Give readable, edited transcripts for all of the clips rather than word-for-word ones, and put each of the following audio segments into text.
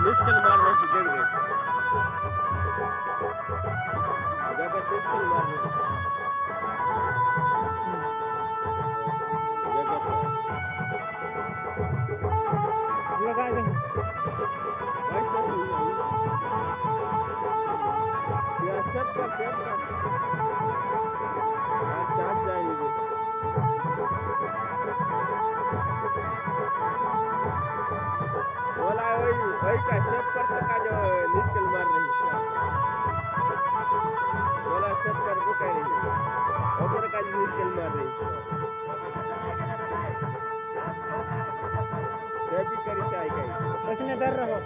निश्चल मार रहे थे देख रहे जगह निश्चल मार रहे जगह लगा दे वैसे या सब का चार्ज जाएंगे बोला वही का सब कर का जो निश्चल मार रही है बोला सब कर वो कह रही है और का निश्चल मार रही है भी करी चाहिए उसने डर रहो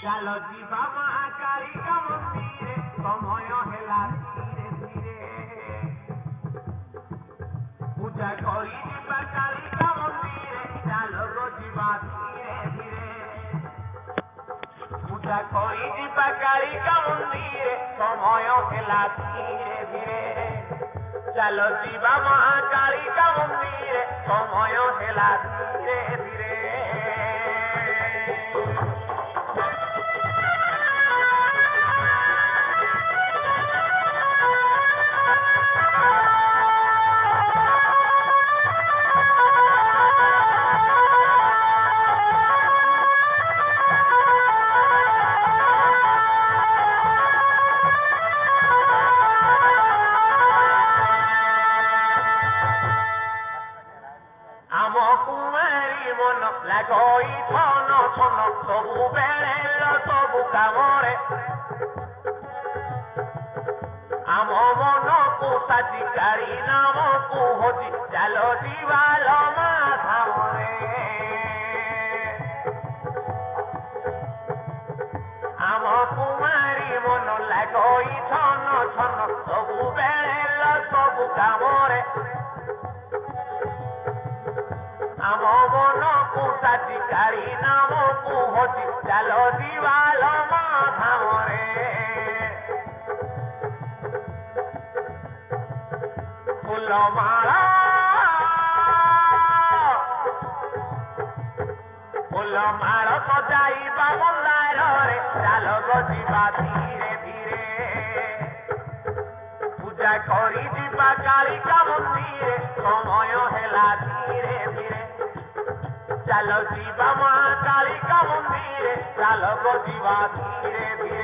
चलो जीवा महाकाली का मंदिर समय हेला धीरे धीरे पूजा करी जीवा काली का मंदिर चलो गो जीवा धीरे धीरे पूजा करी जीवा काली का मंदिर समय हेला धीरे धीरे चलो जीवा महाकाली का मंदिर समय हेला धीरे धीरे लगोई छनो छनो सबु बेले सबु कामरे आम मन को साजिकारी नाम को होजी चलो जीवाल माधामरे आम कुमारी मन लगोई छनो छनो सबु बेले सबु कामरे आम मन को साजिकारी नाम को होजी चलो जीवाल माधामरे फूलमाला सजाइबा मंदार रे चलो गो जीवा धीरे धीरे पूजा करी जीवा कालिका मंदिर समय हेला धीरे धीरे चलो जीवा महाकालिका मंदिर चलो गो जीवा धीरे धीरे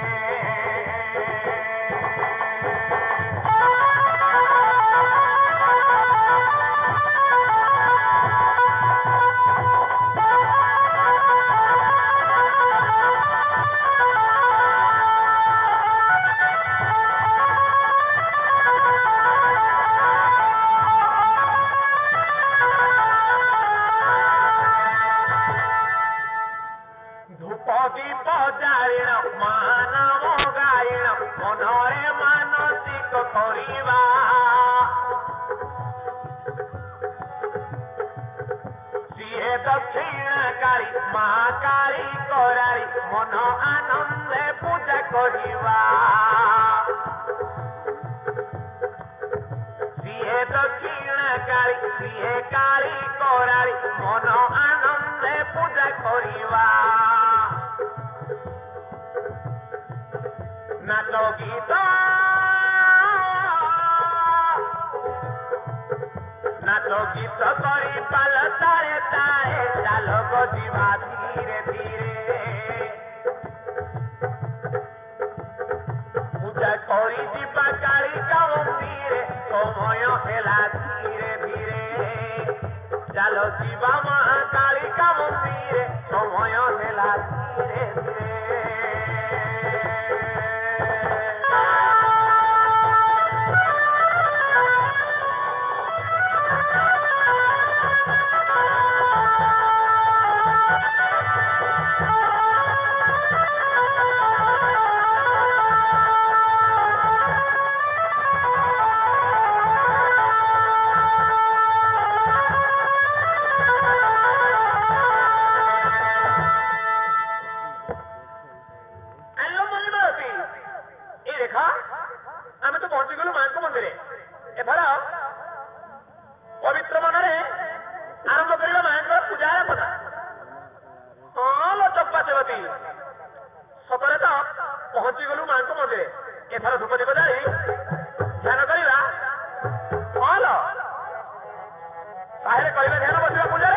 दक्षिणकारी महाकाली करारी मन आनंदे पूजा करिवा सीए दक्षिणकारी सीए काली करारी मन आनंदे पूजा करिवा नाच गीत नाचो गीत करी पाल तारे तारे चालो गो जीवा धीरे धीरे पूजा करी जीवा काली का मंदिर समय हेला धीरे धीरे चालो जीवा महाकाली का मंदिर समय हेला धीरे धीरे पवित्र मनरे आरंभ कर माँ पूजा कथा हाँ लो चप्पा सेवती सतरे तो पहुंची गलु माँ मंदिर एथर धूपदीप जारी ध्यान करवा हाँ लो ताहले करिबे ध्यान बसिबा पूजा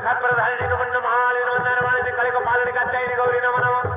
घाट पर धारिणी को बंद महाल निर्माण से कले को पालन का चाहिए गौरी नमो नमो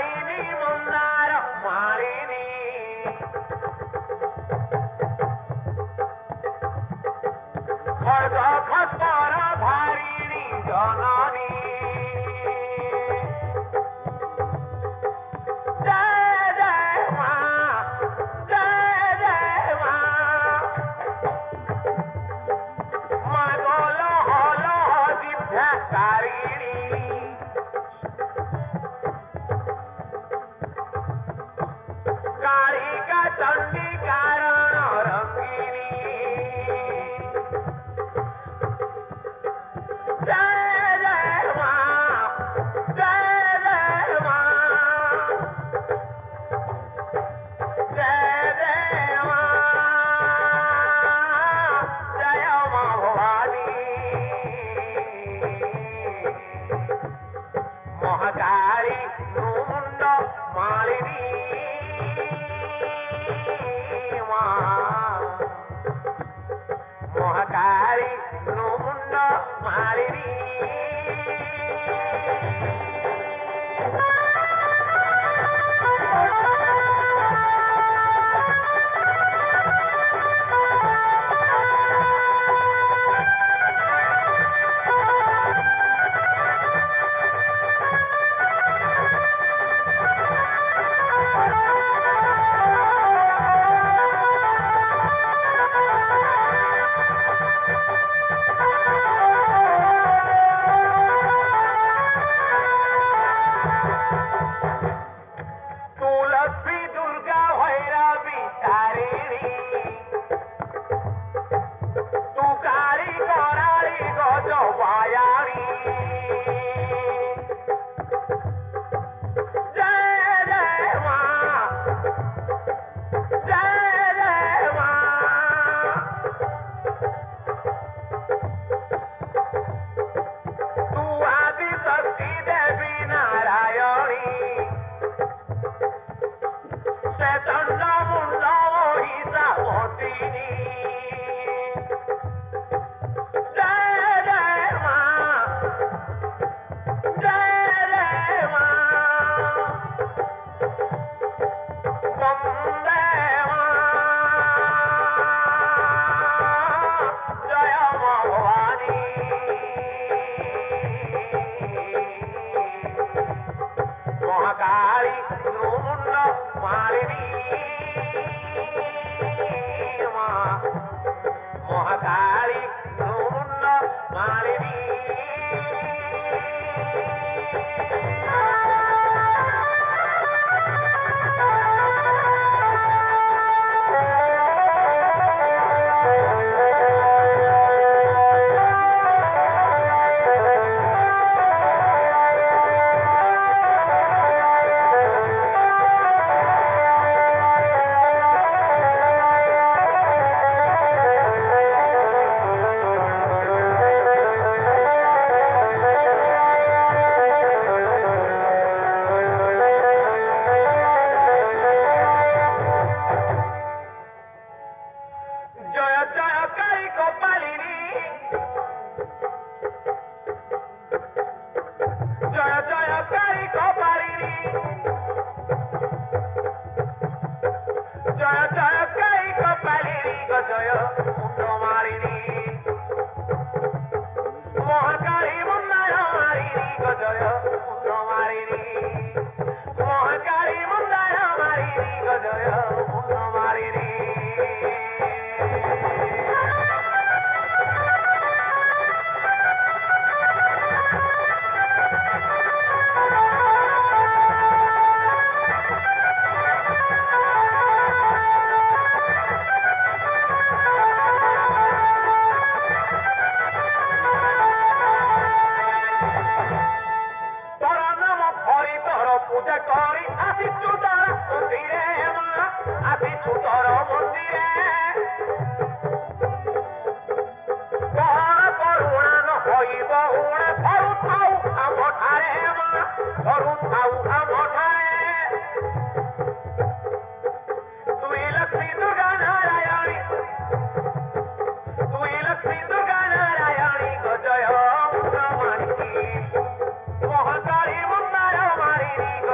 ମାଳିନୀ ମନ୍ଦାର ମାଳିନୀ ଖଡଗ ଖସ୍ତର ଧାରିଣୀ ଜନନୀ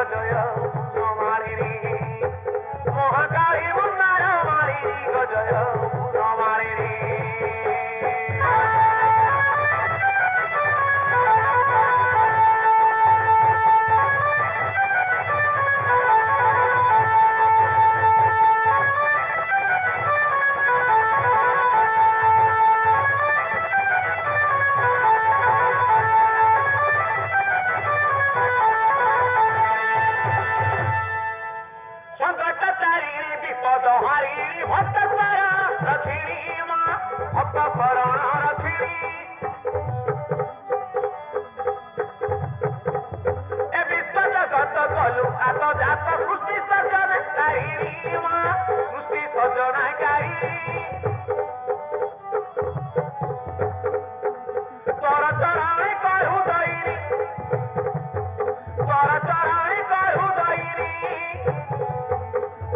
Jaya ରଖିଣୀ ମା ଭକ୍ତ କରଣ ରଖିଣୀ ଏ ବିଶ୍ୱ ଜଗତ କଲୁ ଆତ ଜାତ ସୃଷ୍ଟି ସଜନ କାରିଣୀ ମା ସୃଷ୍ଟି ସଜନାକାରୀ ତୋର ଚରଣେ କହୁ ଦଇନି ତୋର ଚରଣେ କହୁ ଦଇନି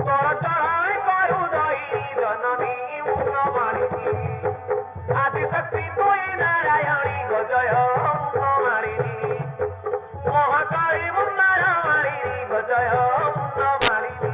ତୋର ଚରଣେ କହୁ ଦଇନି ଜନନୀ ମୁନ ମାଳିନୀ ଆଦିଶକ୍ତି ତୁଇ ନାରାୟଣୀ ଗଜୟ ମୁନ ମାଳିନୀ ମହାକାଳୀ ମୁନ୍ଦାର ମାଳିନୀ ଗଜୟ ମୁନ ମାଳିନୀ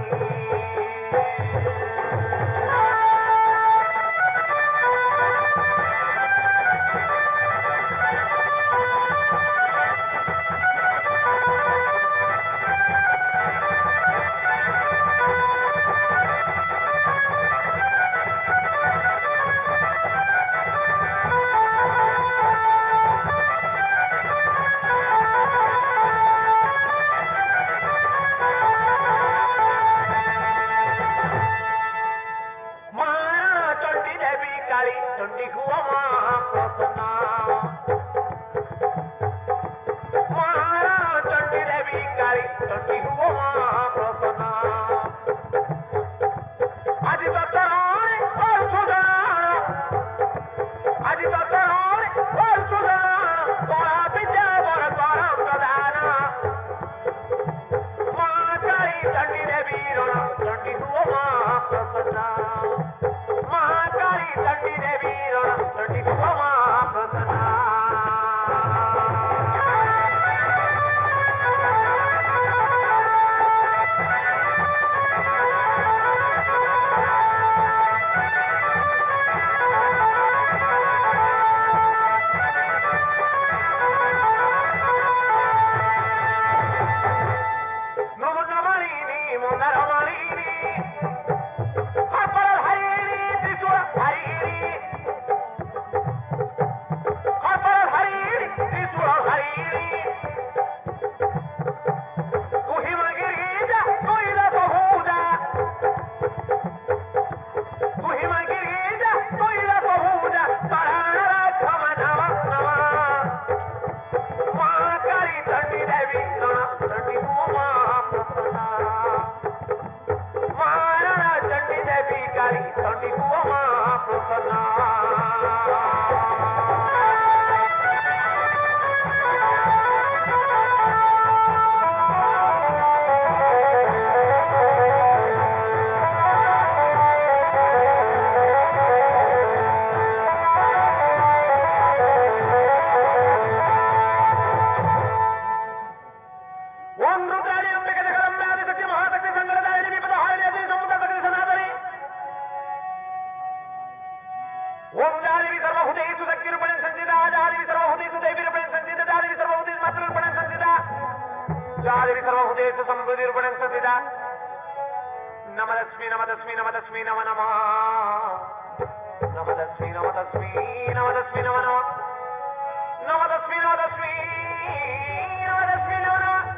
नमदस्मी नमदस्मी नमदस्मी नम नमः नमदस्मी नमदस्मी नमदस्मी नम नमः नमदस्मी नमदस्मी नमदस्मी नम नमः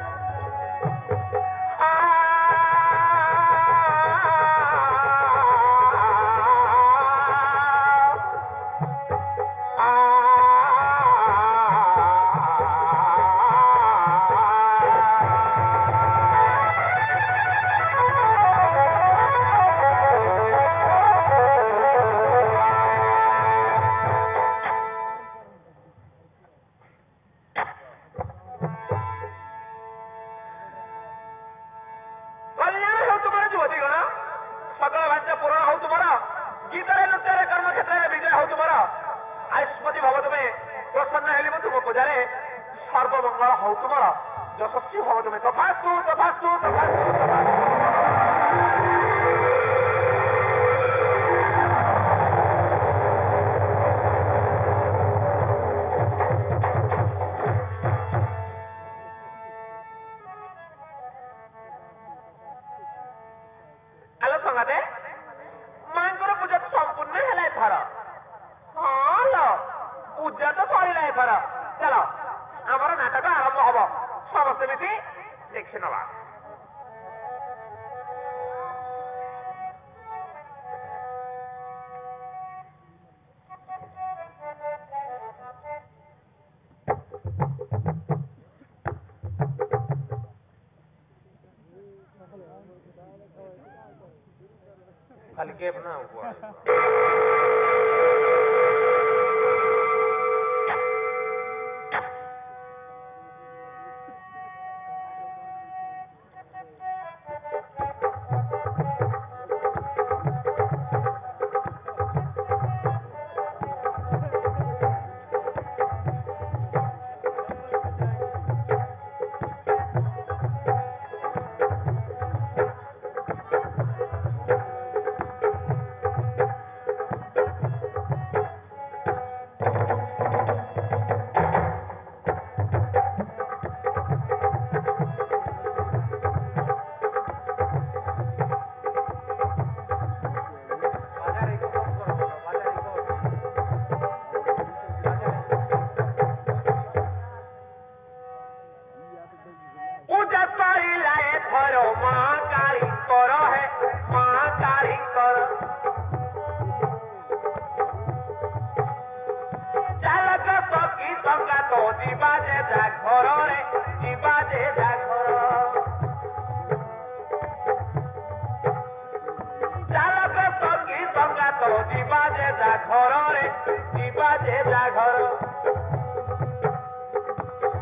सर्वमंगल हो तुम यशस्वी भव तुम्हें तथास्तु तथास्तु तथास्तु आलो संगाते मांकर पूजा तो संपूर्ण है एथर हाँ लो पूजा तो सरला एथर चलो आमर नाटक आरंभ हम समस्त मिसी देखी नवा खाली केप ना हुआ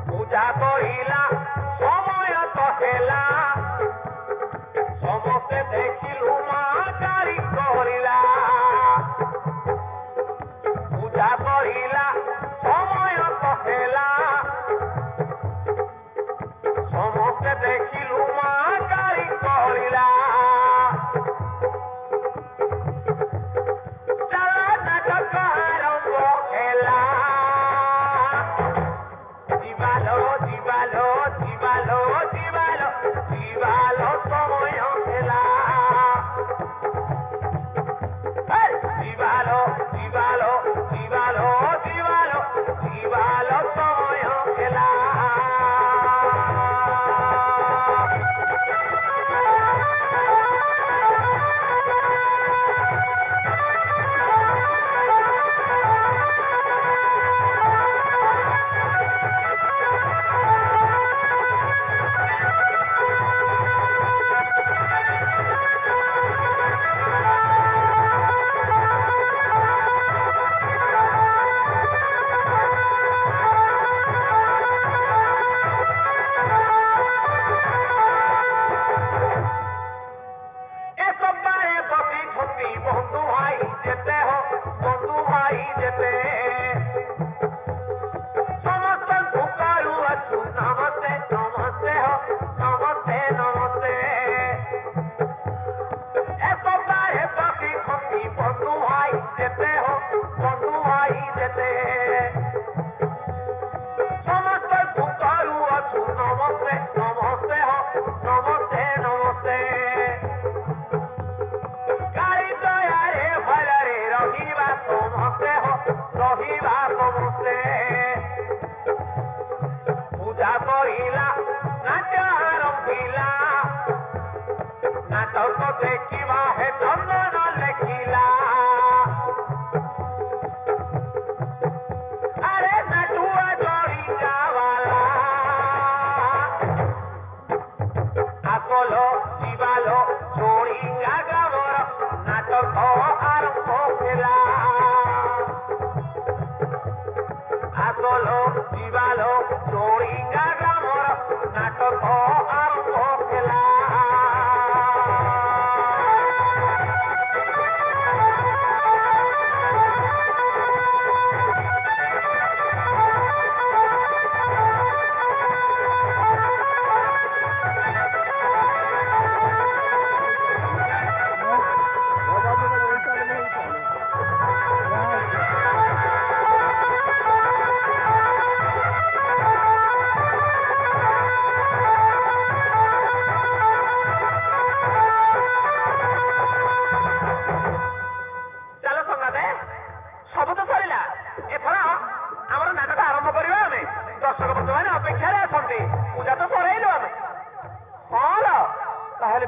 पूजा कहिला समय तो हेला समस्ते देखिलु मा गाड़ी करिला पूजा कहिला समय तो हेला समस्ते देखिलु मा गाड़ी करिला पूजा कहिला नाट्य आरंभिला नाटक देखिवा हे चंदन लेखिला अरे नटुआ जोड़िया वाला आसलो जीवालो जोड़िया ग्रामर नाटक आरंभ हेला आसलो जीवालो जोड़िया ग्रामर नाटक आरंभ हेला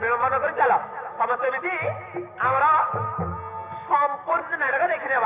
विलंबन कर चल समस्त मिली आमर संपूर्ण नाटक देखने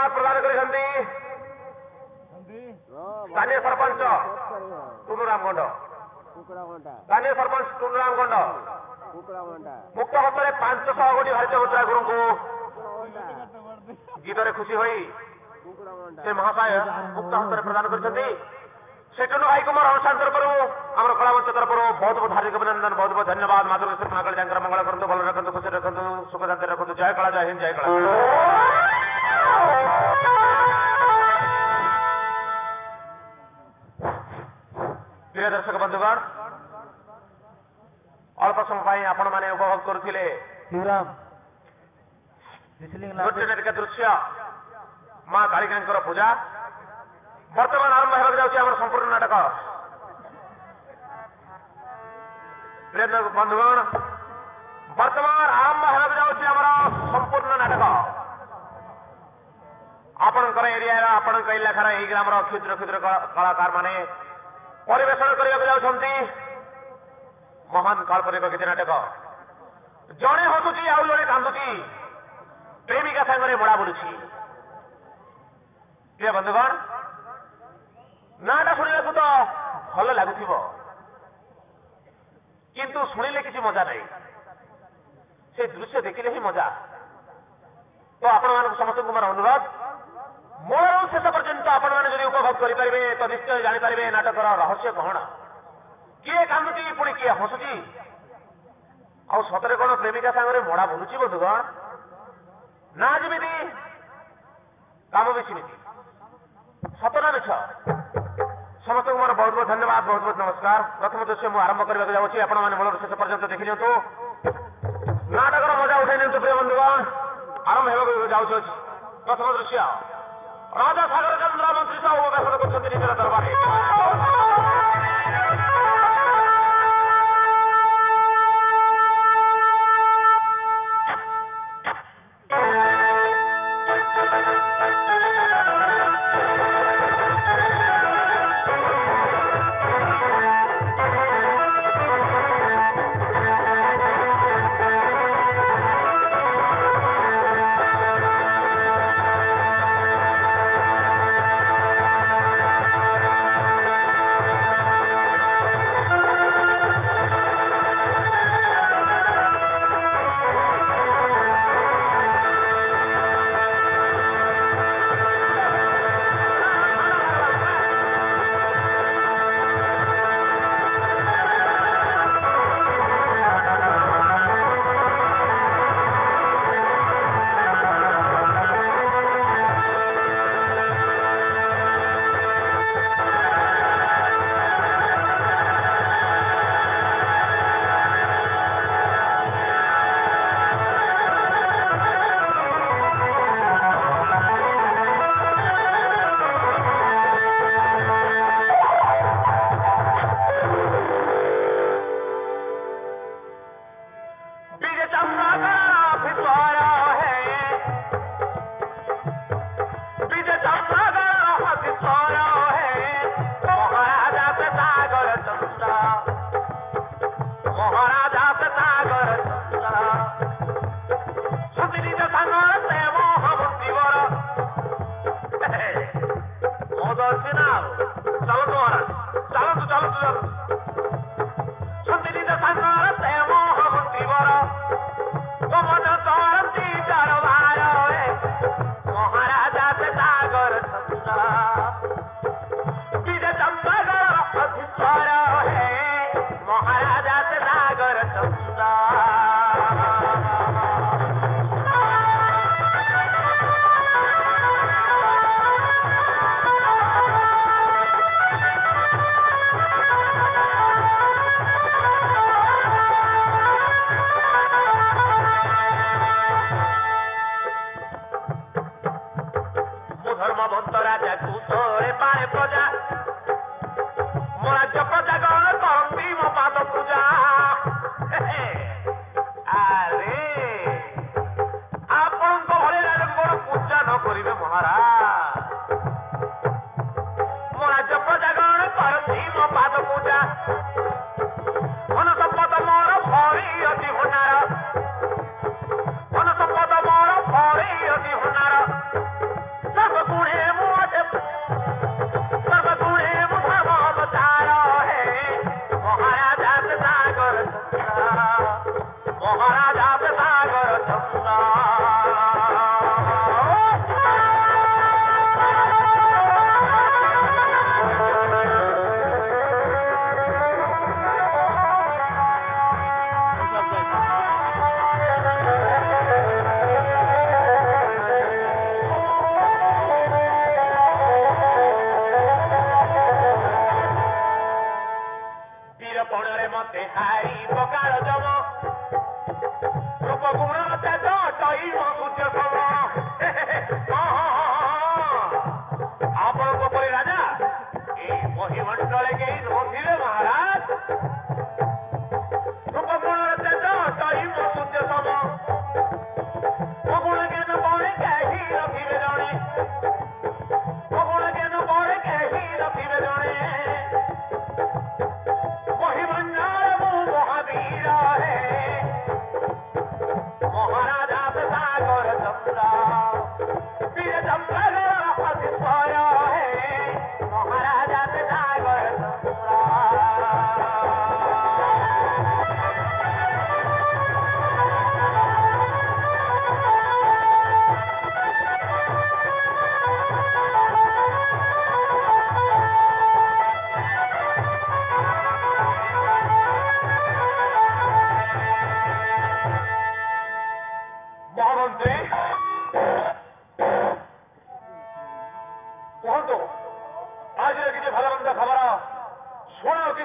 धन्यवाद प्रदान करिसंती स्थानीय सरपंच टुनुराम गंड स्थानीय सरपंच टुनुराम गंड मुक्त हस्तर 500 कोटी भारतीय मुद्रा गुरु को गीत खुशी हुई से महाशय मुक्त हस्तर प्रदान करछंती से टुनु भाई को मोर अनुष्ठान तरफ आम कला मंच तरफ बहुत बहुत हार्दिक अभिनंदन बहुत बहुत धन्यवाद माधुरी महाकाल जाकर मंगल करतु भल रखु खुशी रखु सुख शांति रखु जय कला जय हिंद जय कला प्रिय दर्शक बंधुगण अल्प समय आपण मैंने उपभोग करुले दृश्य माँ कालिका पूजा बर्तमान आरंभ होगा जाऊँगी आम संपूर्ण नाटक प्रिय बंधुगण बर्तमान आरंभ होगा जाऊँगी आम संपूर्ण नाटक आपणकर एरिया आपण इलाकार यही ग्राम क्षुद्र क्षुद्र कलाकार माने परिवेशन करने जाऊँगी महान काल्पनिक गीत नाटक जड़े हसुची आउ जड़े कांदुची प्रेमिका सांगे मोड़ा बुलुची प्रिय बंधुगण नाटा शुणा तो भल लगुव किंतु शुणिले किसी मजा नहीं से दृश्य देखिले ही मजा तो आपण समस्त मोर अनुरोध मोर शेष पर्यंत आपण मैंने उपभोग करेंगे तो निश्चय जानीपारे नाटकर रहस्य कौन किए कांदुची पुणी किए हसुची आ सतरे कौन प्रेमिका सांगे मोड़ा बुलुची बंधुगण ना जमी काम भी सेमती सतना मिछ समस्त मोर बहुत बहुत धन्यवाद बहुत बहुत नमस्कार प्रथम दृश्य मुझे आरंभ करने जाऊँगी आपण मैंने मूल शेष पर्यंत देखी दिंतु नाटकर मजा उठाई दिंतु प्रिय बंधुगण आरंभ होगा जाऊँगी प्रथम दृश्य राजा सागर चंद्र मंत्री साहब व्यासन कर निजर दरबार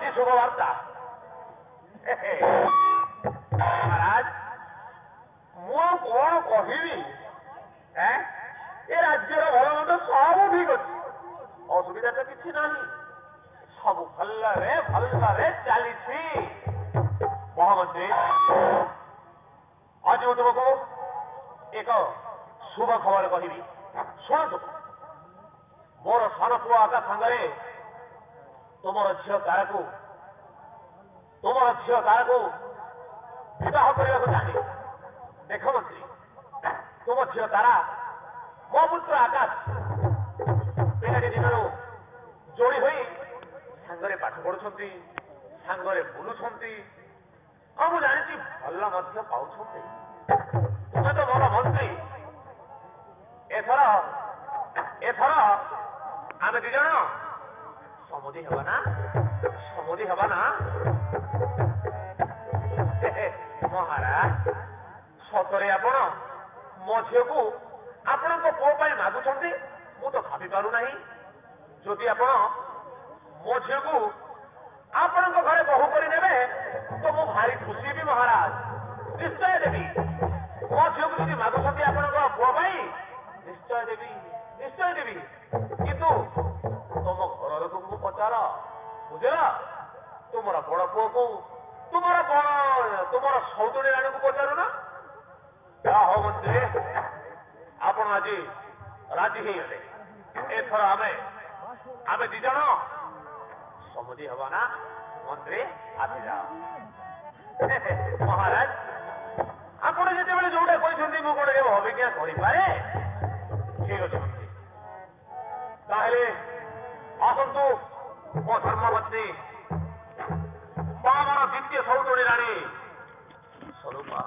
ଅଛି ଶୁଭବାର୍ତ୍ତା ମହାରାଜ ମୁଁ ଆଉ କଣ କହିବି ଏ ରାଜ୍ୟର ଭଲ ମନ୍ଦ ସବୁ ଠିକ ଅଛି ଅସୁବିଧା ତ କିଛି ନାହିଁ ସବୁ ଭଲରେ ଚାଲିଛି ମହାମନ୍ତ୍ରୀ ଆଜି ମୁଁ ତୁମକୁ ଏକ ଶୁଭ ଖବର କହିବି ଶୁଣନ୍ତୁ ମୋର ସାନ ପୁଅ ଆକା ସାଙ୍ଗରେ ତୁମର ଝିଅ ତାରାକୁ ବିବାହ କରିବାକୁ ଚାହେଁ ଦେଖ ମନ୍ତ୍ରୀ ତୁମ ଝିଅ ତାରା ମୋ ପୁତ୍ର ଆକାଶ ପିଲାଟି ଦିନରୁ ଯୋଡ଼ି ହୋଇ ସାଙ୍ଗରେ ପାଠ ପଢୁଛନ୍ତି ସାଙ୍ଗରେ ବୁଲୁଛନ୍ତି ଆଉ ମୁଁ ଜାଣିଛି ଭଲ ମଧ୍ୟ ପାଉଛନ୍ତି ତୁମେ ତ ମୋର ମନ୍ତ୍ରୀ ଏଥର ଆମେ ଦି ଜଣ ସମୁଦି ହେବା ନା ମହାରାଜ ସତରେ ଆପଣ ମୋ ଝିଅକୁ ଆପଣଙ୍କ ପୁଅ ପାଇଁ ମାଗୁଛନ୍ତି ମୁଁ ତ ଭାବି ପାରୁନାହିଁ ଯଦି ଆପଣ ମୋ ଝିଅକୁ ଆପଣଙ୍କ ଘରେ ବୋହୂ କରିନେବେ ତ ମୁଁ ଭାରି ଖୁସି ହେବି ମହାରାଜ ନିଶ୍ଚୟ ଦେବି ମୋ ଝିଅକୁ ଯଦି ମାଗୁଛନ୍ତି ଆପଣଙ୍କ ପୁଅ ପାଇଁ ନିଶ୍ଚୟ ଦେବି କିନ୍ତୁ ତମ ଘର ଲୋକଙ୍କୁ ପଚାର ବୁଝିଲ ତୁମର ବଡ ପୁଅକୁ ତୁମର ସୌତୁଣୀ ରାଣୀକୁ ପଚାରୁନ ଯାହା ହଉ ମନ୍ତ୍ରୀ ଆପଣ ଆଜି ରାଜି ହେଇଗଲେ ଏଥର ଆମେ ଦି ଜଣ ସମୁଦି ହବା ନା ମନ୍ତ୍ରୀ ଆସିଯାଅ ମହାରାଜ ଆପଣ ଯେତେବେଳେ ଯୋଉଟା କହିଛନ୍ତି ମୁଁ କଣ କେବେ ଅଭିଜ୍ଞା କରିପାରେ ଠିକ ଅଛି ମନ୍ତ୍ରୀ ତାହେଲେ ଆସନ୍ତୁ ମୋ ଧର୍ମପତ୍ନୀ ଆମର ଦ୍ୱିତୀୟ ସୌତୁଣୀ ରାଣୀ ସ୍ୱରୂପା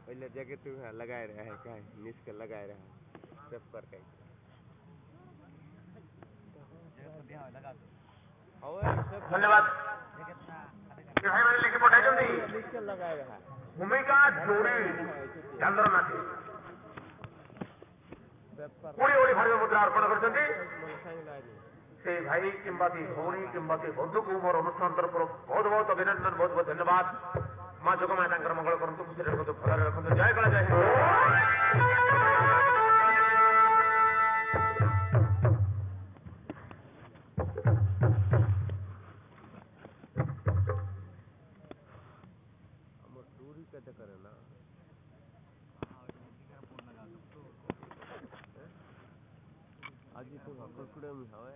पहले जगह तू लगाए रहा है क्या निस के लगाए रहा सब कर के धन्यवाद भाई मैंने लिखी पठाई लगाए रहा भूमिका जोड़ी चंद्रनाथी कोड़ी ओडी भाई मुद्रा अर्पण करछंती से भाई किंबा की भौणी किंबा की बंधु को मोर अनुष्ठान तरफ बहुत बहुत अभिनंदन बहुत बहुत धन्यवाद मां जोगमाया तांकर मंगल करंतु खुशी रखंतु भल रखंतु जय कला जय करे ना आज तो कुकुड़े में हवे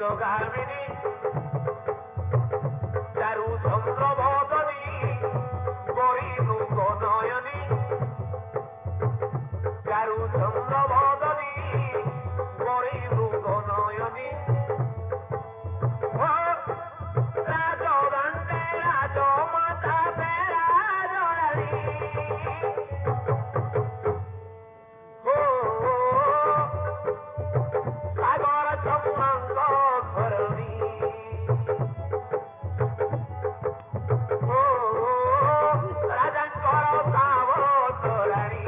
পঞ্চগামিনী চারু চন্দ্র বদনী গরি মৃগ নয়নী চারু চন্দ্র বদনী গরি মৃগ নয়নী রাজদণ্ডে রাজমাতা রাজরানী সাগর সম্বন্ধ ধরণী রাজাঙ্কর সাবতরাণী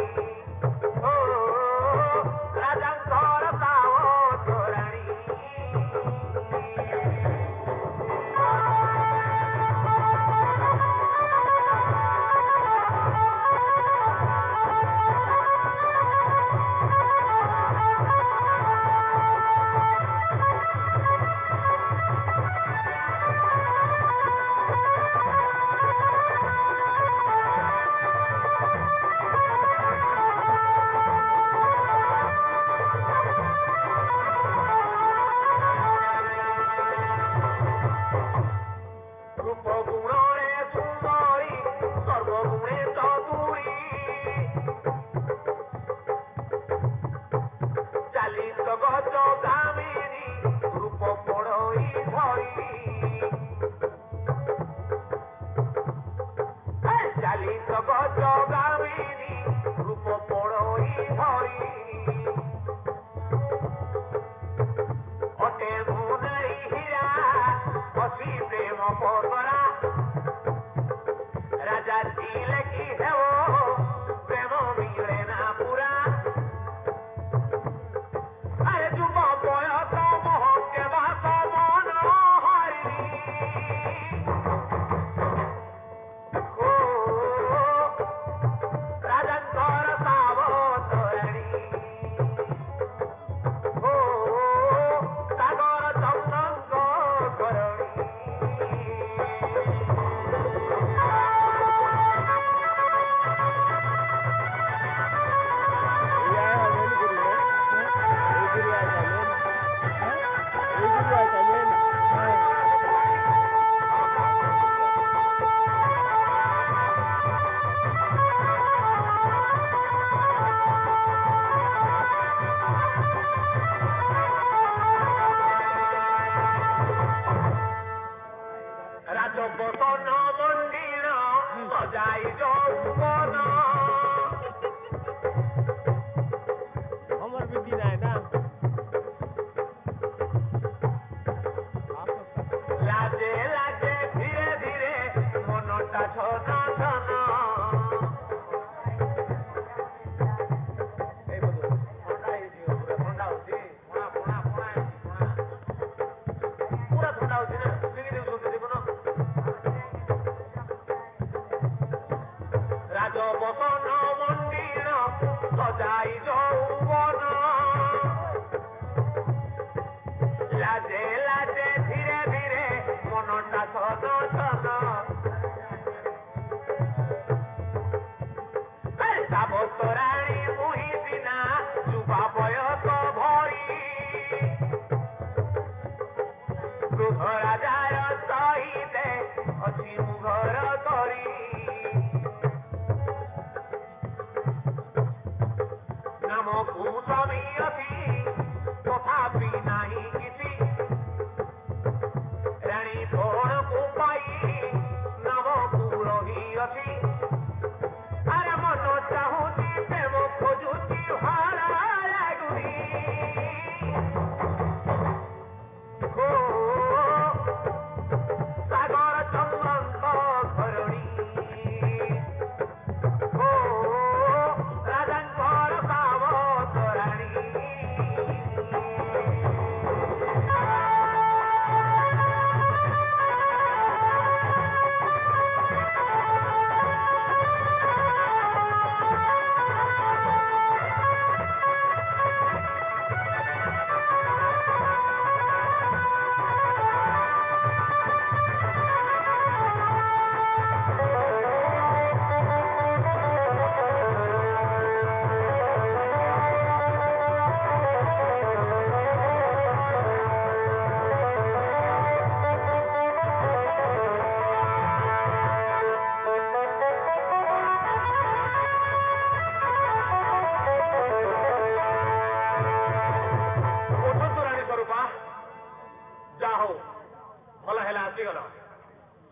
ଆସିଗଲ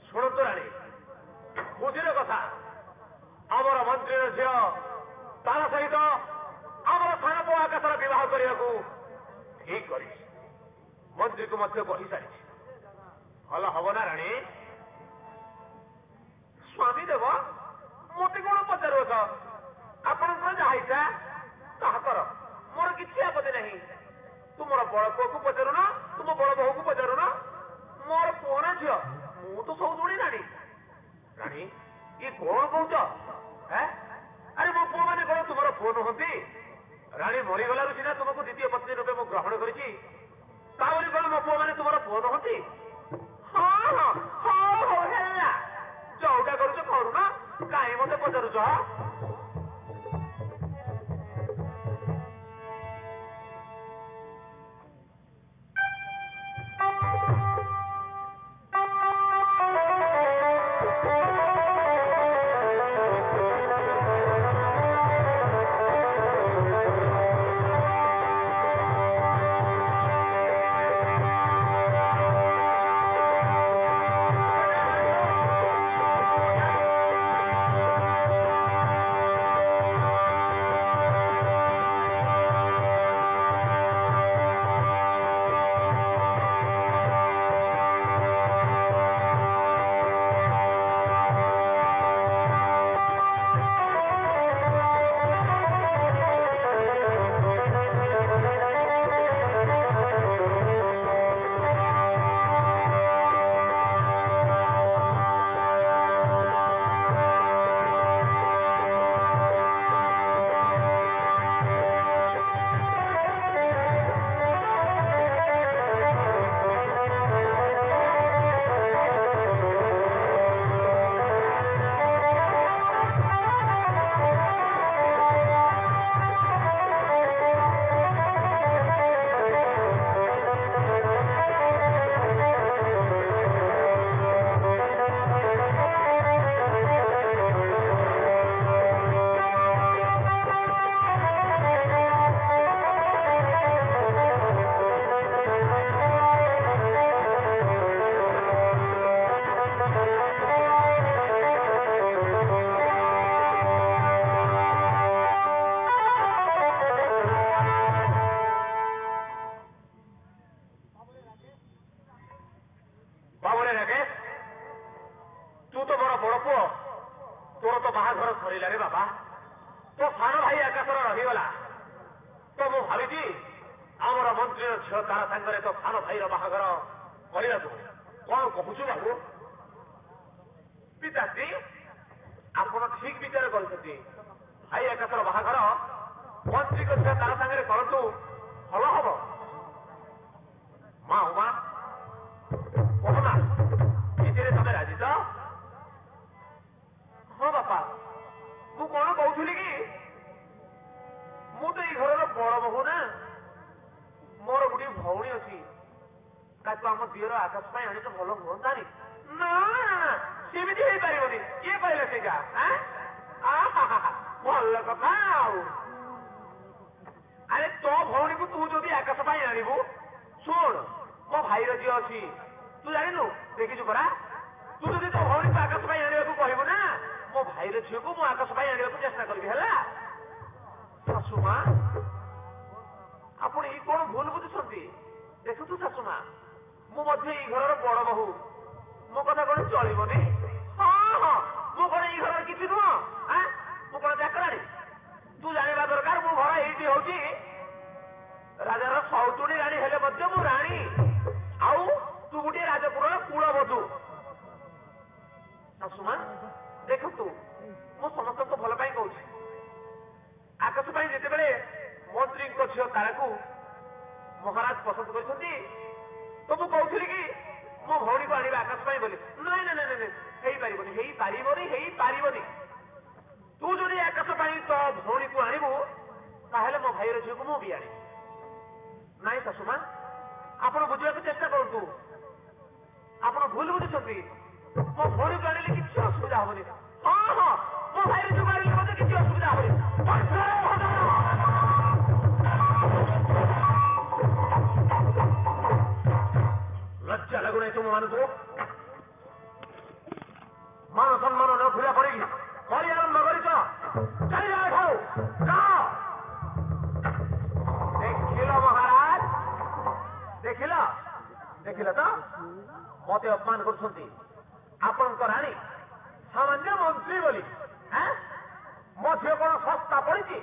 ଶୁଣନ୍ତୁ ରାଣୀ ଖୁସିର କଥା ଆମର ମନ୍ତ୍ରୀର ଝିଅ ତାର ସହିତ ଆମର ସାନ ପୁଅ ଆକାଶର ବିବାହ କରିବାକୁ ଠିକ କରିଛି ମନ୍ତ୍ରୀକୁ ମଧ୍ୟ କହିସାରିଛି ଭଲ ହବ ନା ରାଣୀ ସ୍ୱାମୀ ଦେବ ମତେ କଣ ପଚାରୁଛ ଆପଣଙ୍କର ଯାହା ଇଚ୍ଛା ତାହା କର ମୋର କିଛି ଆପତ୍ତି ନାହିଁ ତୁମର ବଡ ପୁଅକୁ ପଚାରୁନ ତୁମ ବଡ ବୋହୂକୁ ପଚାରୁନ ମୋର ପୁଅ ନା ଝିଅ ମୁଁ ତ ସବୁ ଶୁଣି ରାଣୀ ରାଣୀ ଇଏ କଣ କହୁଛ ଆରେ ମୋ ପୁଅ ମାନେ କଣ ତୁମର ପୁଅ ନୁହନ୍ତି ରାଣୀ ମରିଗଲାରୁ ସିନା ତୁମକୁ ଦ୍ୱିତୀୟ ପତ୍ନୀ ରୂପେ ମୁଁ ଗ୍ରହଣ କରିଛି ତା ବୋଲି କଣ ମୋ ପୁଅ ମାନେ ତୁମର ପୁଅ ନୁହନ୍ତି ହଉ ହେଲା ଯୋଉଟା କରୁଛ କରୁନ କାହିଁ ମତେ ପଚାରୁଛ देखिले तो मत अपमान कर राणी सामान्य मंत्री बोली मो झील कौन सस्ता पड़ी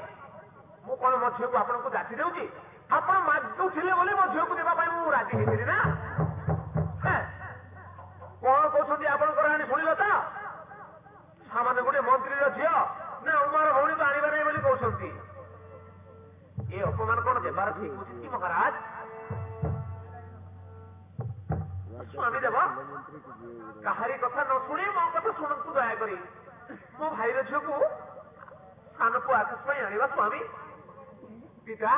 मु कौन मो झील को आपन को जाति देउची आपण मागुथिले बोली मो झील को देबा पई मु राजी हेतिरि ना कौन कहते आपण को राणी सुनिल तो सामान्य गोटे मंत्री झील ना उमार भौणी को आनिबा नहीं बोली कहउछंती ये अपमान कौन देबार ठीक उचित कि महाराज स्वामी देव कहारी कथा न शुणी मो कथा शुणु दया करी मो भाई झील को सान को आकाश पर आनिबा स्वामी पिता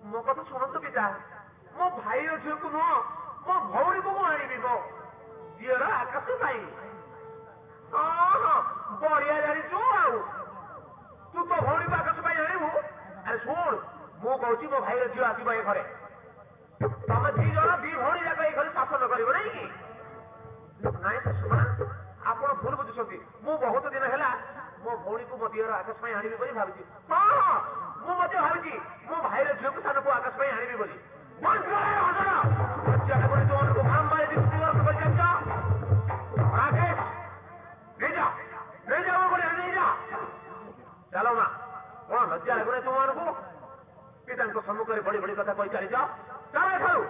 मो कथा शुणु पिता मो भाई झील को नुह मो भौणी को आनिबी मो झील आकाश पाई बढ़िया जानी आउ तू तो भौणी को आकाश पाई आनिबू अरे शुण मु कहूँ मो भाई झील आसब ए घरे तमे दी जन दी भौणी जाक ए घरे शासन कर नहीं कि नाई सुषमा आप भूल बुझुंट मु बहुत दिन है मो भौणी को मो दियर आकाश में आनिबी बोली भावी हाँ मु मत भावी मो भाई झील को सान को आकाश में आनिबी बोली चलो ना कौन लज्जा लगुने तुम पिता सम्मुख में बड़ी बड़ी कथा कही चली जाओ चलो खाऊ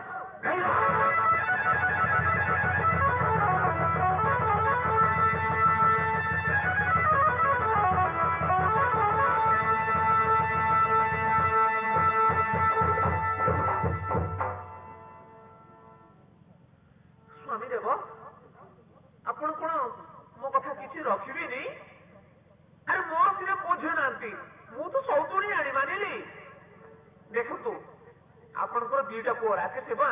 स्वामी देव आपण कौन मो कथा किसी रखिबी नहीं अरे मो सिरे बुझे ना मु तो सौतुणी आनी मानिली देखु आपणकर दीटा पुଅ ରାକେଶ ଏବଂ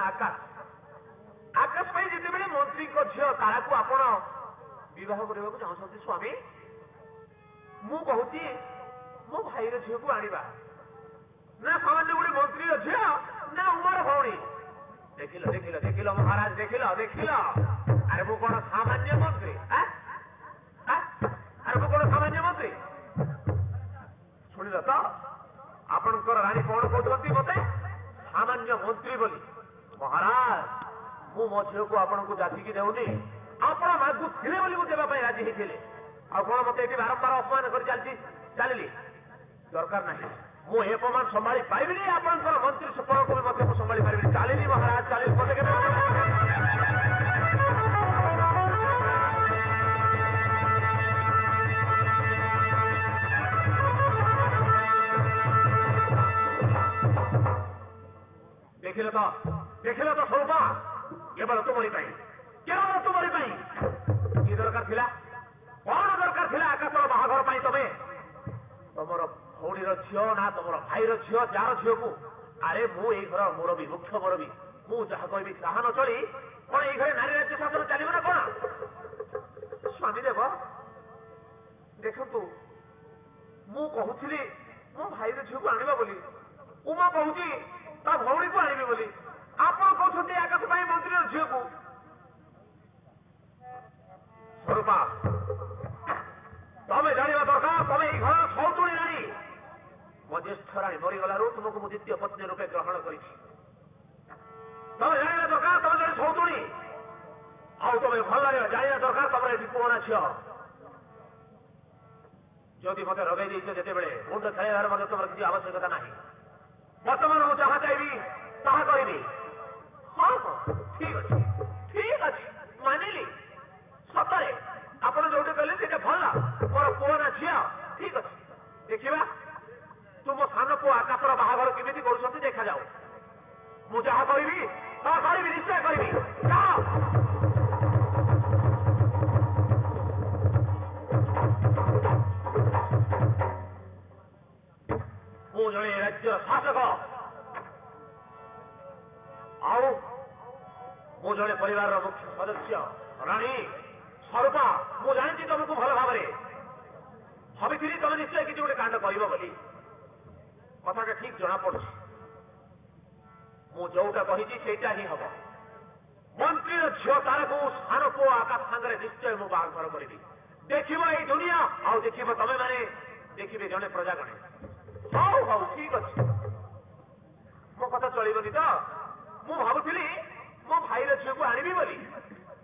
ଆକାଶ ପାଇଁ ଯେତେବେଳେ ମନ୍ତ୍ରୀଙ୍କ ଝିଅ ତାରାକୁ ଆପଣ ବିବାହ କରିବାକୁ ଚାହୁଁଛନ୍ତି ସ୍ୱାମୀ ମୁଁ କହୁଛି ମୋ ଭାଇର ଝିଅକୁ ଆଣିବା ନା ସାମାନ୍ୟ ଗୋଟେ ମନ୍ତ୍ରୀର ଝିଅ ନା ଉମର ଭଉଣୀ ଦେଖିଲ ଦେଖିଲ ଦେଖିଲ ମହାରାଜ ଦେଖିଲ ଦେଖିଲ ଆରେ ମୁଁ କଣ ସାମାନ୍ୟ ମନ୍ତ୍ରୀ ଆରେ ମୁଁ କଣ ସାମାନ୍ୟ ମନ୍ତ୍ରୀ ଶୁଣିଲ ତ ଆପଣଙ୍କର ରାଣୀ କଣ କହୁଛନ୍ତି ମତେ सामान्य मंत्री बोली महाराज मु मो झील को आपन को जाति देउनी आपण मागु थिले बोली मु देबा पई राजी हेथिले आ कोन मते एटी बारंबार अपमान कर चलली दरकार नहीं मु ए अपमान संभाली पाइबिनी आपनकर मंत्री सुपर को मते मु संभाली पाइबिनी चलली महाराज चलली मते के देखिल तो स्वरूपा केवल तुम्हारी कि दरकार थिला कौन दरकार थिला आकाशर बाहाघर पाई तमे तुमर भौणीर झील ना तुम भाईर झील जार झील को अरे मु ए घर मुरबी मुख्य मुरबी मु जहा कहबी ताहा न चली कौन ए घरे नारी राज्य शासन चलिब ना कौन स्वामी देव देखु मु कहूली मो भाईर झील को आनिबा बोली उमा कहूची ता भौणी को आनिबी बोली आपण कहते आकाश पाई मंत्री झील को स्वरूपा तमें जाना दरकार तमें घर सौतुणी राणी मो ज्येष्ठ राणी मरीगलू तुमको मु द्वितीय पत्नी रूपे ग्रहण कर जाना दरकार तुम जन सौतुणी आमे भल जाना दरकार तुम ये पुराना झील जदि मत रगई देते जितेबले मुंड खेलार तुम किसी आवश्यकता ना बर्तमान मुझे जहाँ चाहिए ताहा करी हाँ हाँ ठीक अच्छे मानिली सतरे आप जो कहले भल मोर पुराना झील ठीक अच्छे देखा तुम सान पु आकाशर बाहाघर केमी कर देखा जाओ मु जहाँ करी निश्चय करी मु जड़े राज्य शासक आओ मु जड़े परिवार मुख्य सदस्य राणी स्वरूपा मु जानी तुमको भल भाव भावी तुम निश्चय किसी गोटे कांड कर कथा ठीक जना पड़ मु जोटा कही ही हम मंत्री झील तार को सान पुओ आकाश सांगे निश्चय मु बाहाघर करी देख ये दुनिया आउ देख तमें मैंने देखिए जड़े प्रजागणे हौ हौ ठीक अच्छे मो कथा चलबनी तो मु भावुली ମୋ ଭାଇର ଝିଅକୁ ଆଣିବି ବୋଲି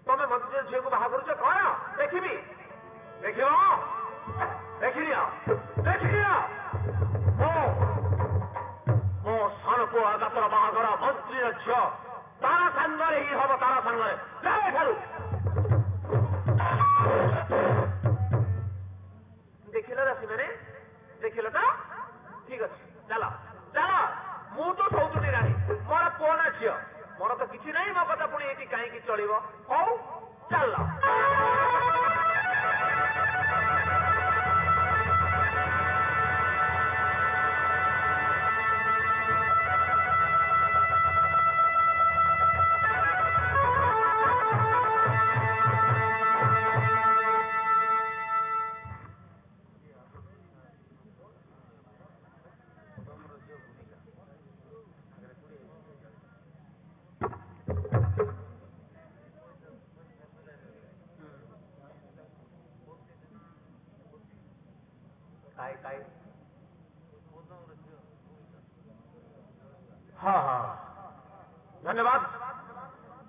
ତମେ ମତେ ଝିଅକୁ ବାହା କରୁଛ କଣ ଦେଖିବି ଦେଖିବ ଦେଖିନିଅ ଦେଖିନିଅ ମୋ ସାନ ପୁଅ ଆଗାତର ବାହାଘର ମନ୍ତ୍ରୀର ଝିଅ ତାର ସାଙ୍ଗରେ ହିଁ ହବ ତାର ସାଙ୍ଗରେ ଯାଏ ଠାରୁ ଦେଖିଲ ଦାସୀ ମାନେ ଦେଖିଲ ତ ଠିକ ଅଛି ଚାଲ ଚାଲ ମୁଁ ତ ସୌତୁଣୀ ରାଣୀ ମୋର ପୁଅ ନା ଝିଅ ମୋର ତ କିଛି ନାହିଁ ମୋ କଥା ପୁଣି ଏଠି କାହିଁକି ଚଳିବ ହଉ ଚାଲ हाँ हाँ धन्यवाद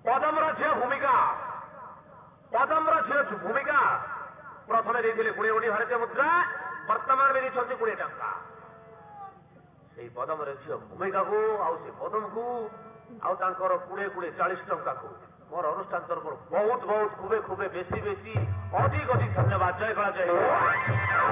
पदम्र झील भूमिका प्रथम देते 20 भारतीय मुद्रा वर्तमान में 20 टंका से पदम्र झील भूमिका को पदम को आउर 20 टंका को मोर अनुष्ठान तरफ बहुत बहुत खूबे खूबे बेसी बेसी अधिक अधिक धन्यवाद जय कला जय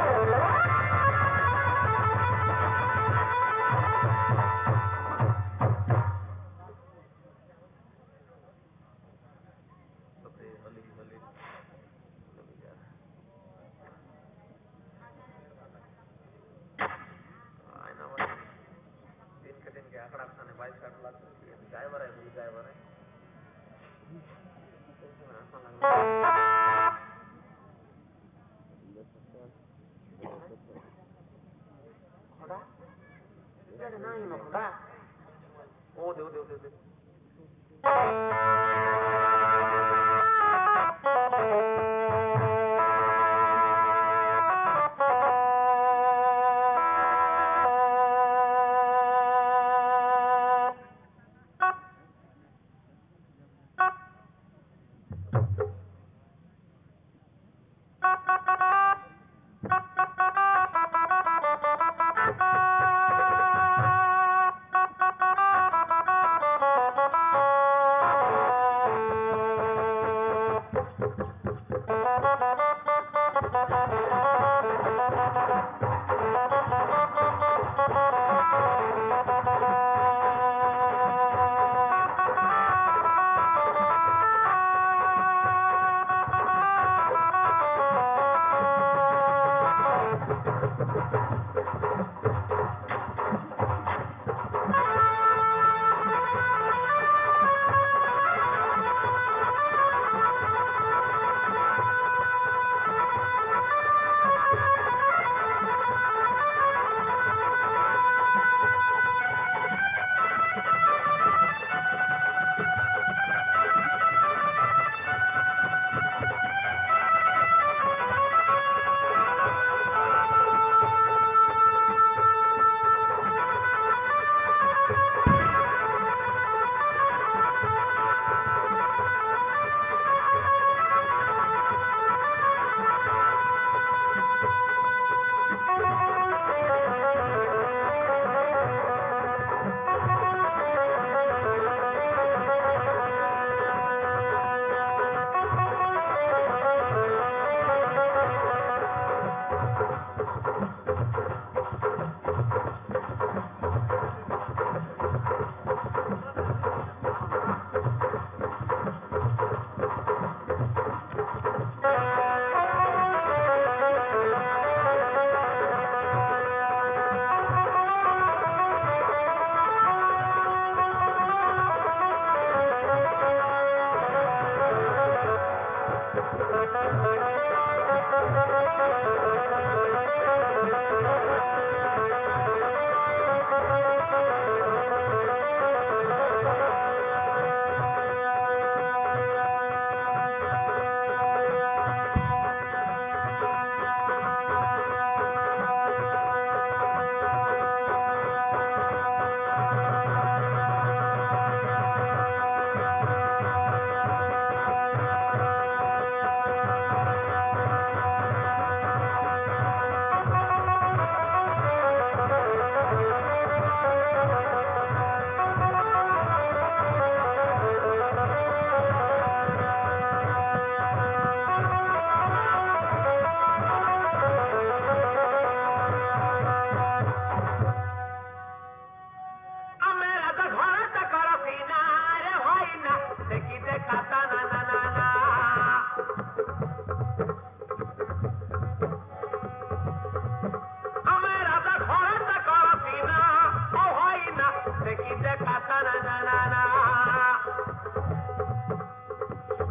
na na na na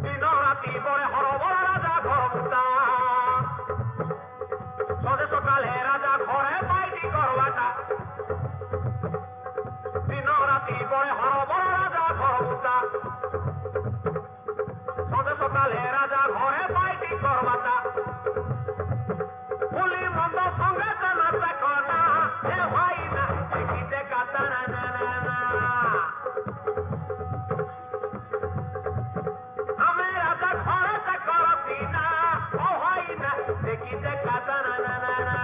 দিন রাতি পরে হরবর রাজা ঘরমুতা সদে সকালে রাজা ঘরে বাইটি করবাটা দিন রাতি পরে হরবর রাজা ঘরমুতা সদে সকালে রাজা ঘরে বাইটি করবাটা পুলি মন্দ সঙ্গে জানাতে কনা এ ভাই না দেখিতে কাতা না না না না আমি রাজা ঘরে করতি না ও ভাই না দেখিতে কাতা না না না না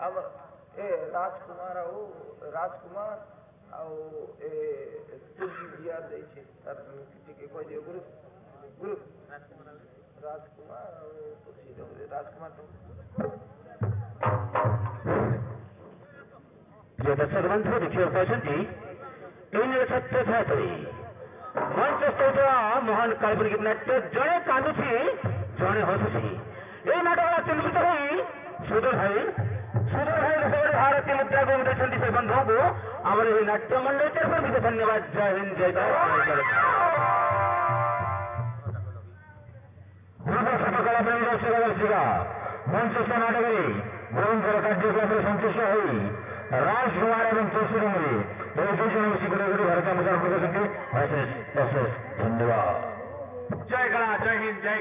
अब ए राजकुमार आओ राजकुमार आओ ए तुलसी दिया दे छे तार किसी के कोई दियो गुरु गुरु राजकुमार आओ तुलसी दो राजकुमार तो ये दर्शक बंधु देखिए कहते इन छात्र छात्री मंचस्थ महान काल्पनिक नाट्य जड़े कांदुची जड़े हसुची ये नाटक चिन्हित हुई सुधर भाई भारतीय मुद्रा को देखते से बंधुओं को हमारे नाट्य मंडल तरफ भी धन्यवाद। जय हिंद जय मंचस्थ नाटक गोविंदर कार्यक्रम संतुष्ट हुई राजकुमार एवं तुलसी डुंगरी भारत मुद्रा धन्यवाद। जय गणा जय हिंद जय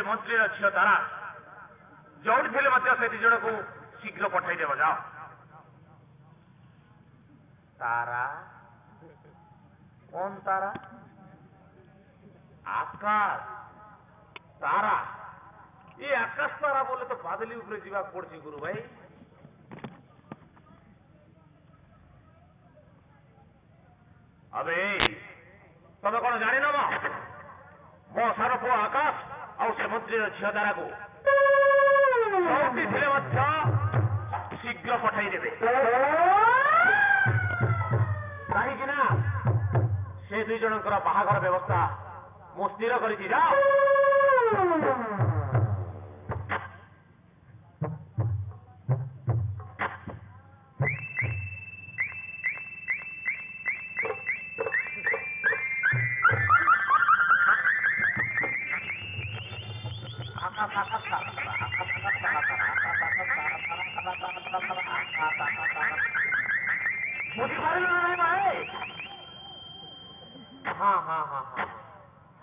मंत्री झील तारा जो थे से जन को शीघ्र पठाई देव जाओ तारा कौन तारा आकाश तारा ये आकाश तारा बोले तो बादली उपरे जीवा पड़ी गुरु भाई अबे तब कौन जान न मो सार पु आकाश से मंत्री झील तारा को शीघ्र पठाई देवे कहीं से दुई जनकर बाहागर व्यवस्था मु स्थिर कर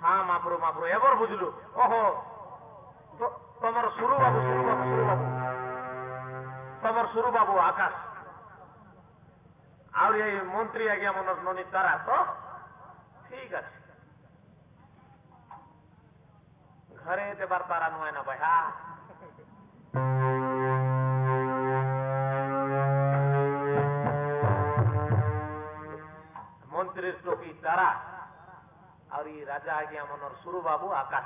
हाँ मापुर एवर बुझलु ओहो तमर सुरु बाबू तमर सुरु बाबू आकाश और ये मंत्री आज्ञा मन ननी तारा तो ठीक अच्छे घरे देवार तारा नुए ना भाई हाँ मंत्री टोपी तारा और ये राजा आज्ञा मनोर सुरु बाबू आकाश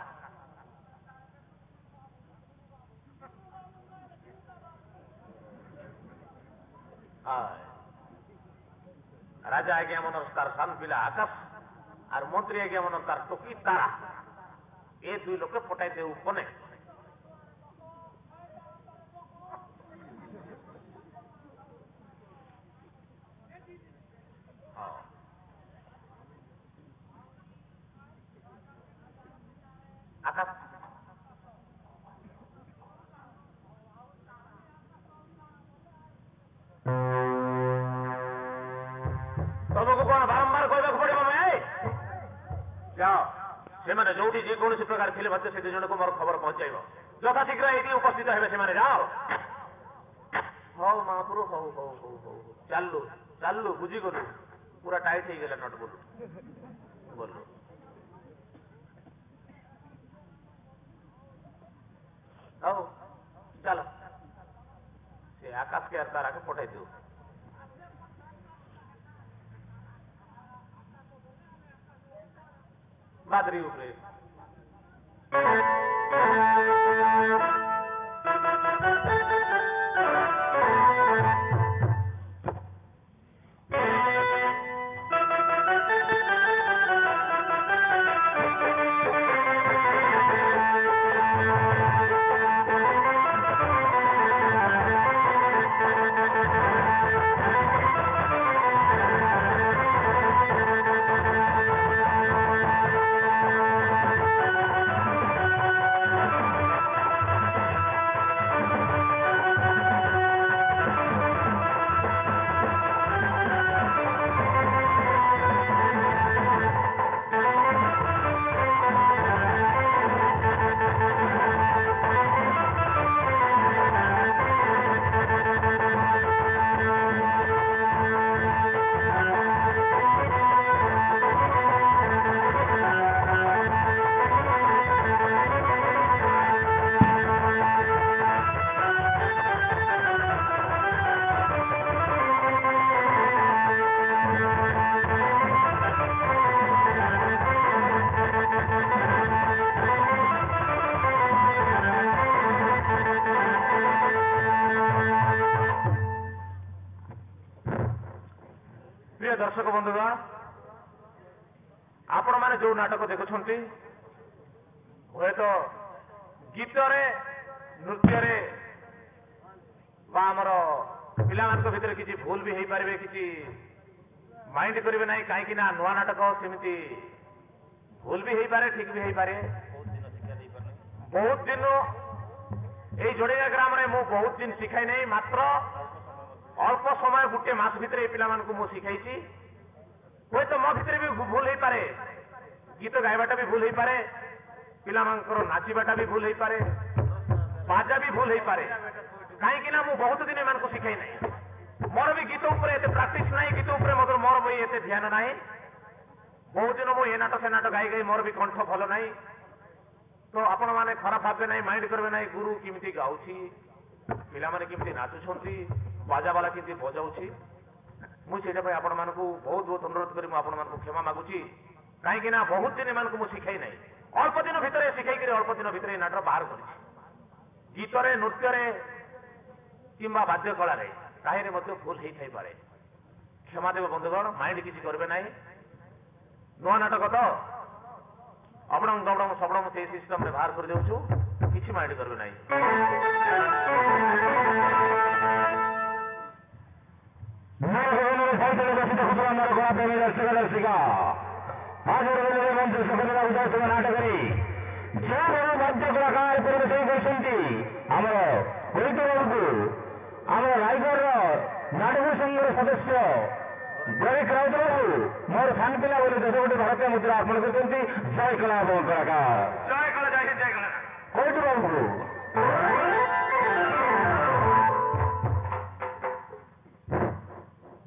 राजा आज्ञा मनोर तार सान पिला आकाश और मंत्री आज्ञा मनोर तार टोकी तारा ये दुई लोक पटाई दे उपने आकाश तुमको कौन बारंबार कहवाक पड़ो मैं जाओ से मैंने जो जेकोसी प्रकार थे मत से जन को मोर खबर पहुंचाइब ଯଥାଶୀଘ୍ର ଏଇଠି ଉପସ୍ଥିତ ହେବେ ସେମାନେ ଯାଅ ହଉ ମହାପୁରୁ ହଉ ହଉ ହଉ ହଉ ଚାଲୁ ଚାଲୁ ବୁଝିଗଲୁ ପୁରା ଟାଇଟ୍ ହେଇଗଲା ନଟ ବୋଲୁ बोलो आओ चलो से आकाश के तारा के पठाई दो बादरी उपरे दर्शक बंधुगण आपण माने जो नाटक देखुछंती हुए तो गीतरे नृत्यरे आमर पिला भितर किसी भूल भी हो पारे किसी माइंड करेंगे ना कहीं ना नुआ नाटक सेमती भूल भी हो पारे ठीक भी हो पारे बहुत दिन ये जोड़िया ग्राम में मु बहुत दिन शिखाई नहीं मात्र अल्प समय गोटे मास भितर पिला मु शिखाई हुए तो मो भितर भी भूल हो पारे गीत गायबाटा भी भूल हो पारे पिला नाचबाटा भी भूल हो पारे बाजा भी भूल हो पारे कहीं ना मु बहुत दिन एम शिखाई नहीं मोर भी गीत उपर प्राक्टिस ना गीत उपर मोर भी एत ध्यान ना बहुत दिन मुझे नाट से नाट गाई गाई मोर भी कंठ भल ना तो आपण मैंने खराब भावे ना माइंड करेंगे ना गुरु किमिति गाउछि पिला माने किमिति नाचुछंती बाजा वाला किमिति बजाउछि मुझे आपण मानकु बहुत बहुत अनुरोध करी मु आपण मानकु क्षमा मागुछि कहीं ना बहुत दिन एमानकु मु शिखाई नहीं अल्प दिन भितर शिखाई करी अल्प दिन भितर नाटक बाहर करिछि गीतरे नृत्यरे किंबा बाद्य कला ताहिरे मध्य भूल हो थाई पारे क्षमा देव बंधुगण माइंड किसी करबे नहीं नुआ नाटक तो अबड़म गबड़म सबड़म से सिस्टम में बाहर कर देउछु किसी माइंड करबे नहीं नाटकरी जो बाध्य कलाकार परिवेशन करमर आम रायगढ़ नाटक संघर सदस्य ब्रेक राउत बाबू मोर सान पिला बोले 10 कोटी भारतीय मुद्रा अर्पण कर जय कला कलाकार जय कला जय जय कला कोटी बाबू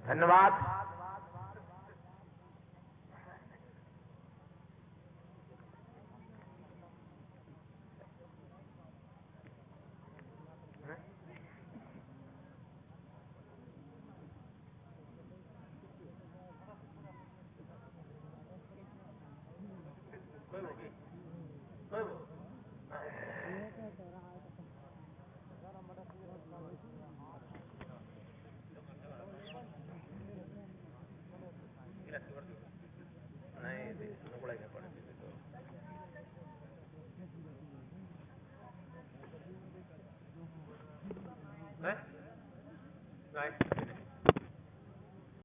धन्यवाद नहीं